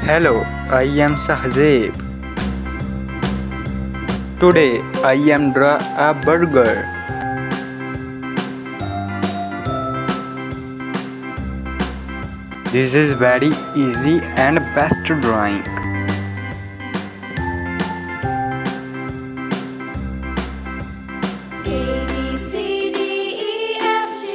Hello, I am Sahzeb. Today I am draw a burger. This is very easy and best drawing. A B C D E F G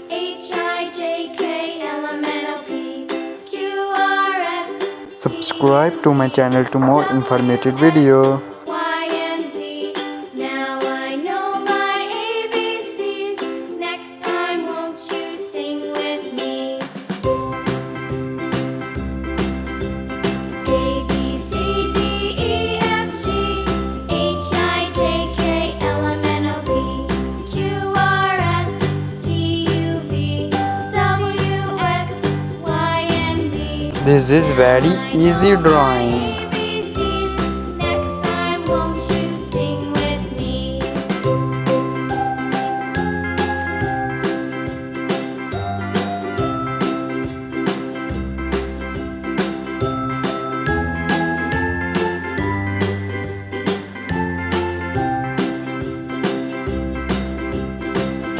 H I J K L M N O P Q R S T Subscribe to my channel to more informative video. Y and Z. Now I know my ABCs. Next time, won't you sing with me? A B C D E F G H I J K L M N O P Q R S T U V W X Y and Z. This is very easy drawing. ABCs. Next time, won't you sing with me?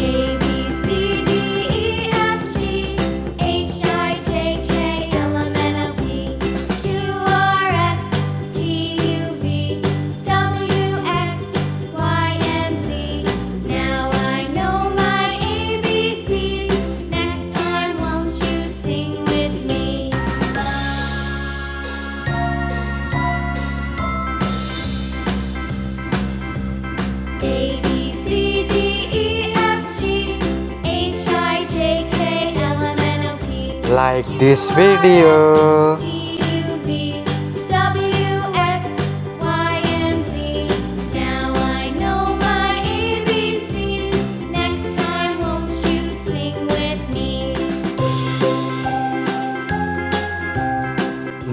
A B C D E F G H I J K L M N O P Q R S T U V W X Y and Z. Now I know my ABCs. Next time, won't you sing with me? A B C D E F G H I J K L M N O P Like this video. T U V W X Y and Z. Now I know my ABCs. Next time, won't you sing with me?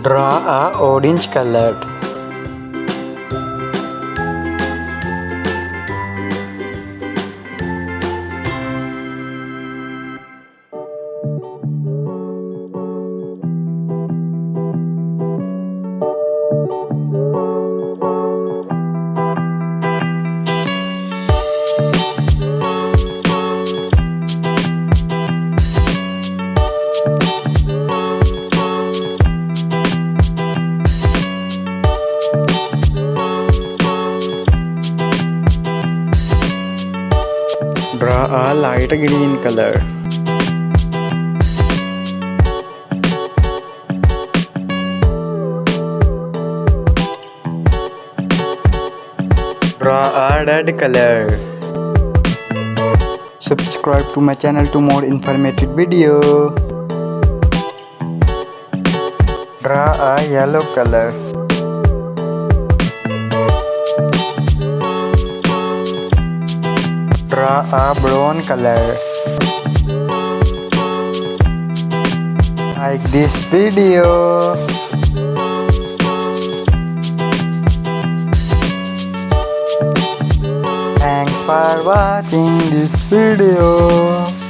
Draw a orange color. Draw a light green color. Draw a red color. Subscribe to my channel to more informative video. Draw a yellow color. Draw a brown color. Like this video. Thanks for watching this video.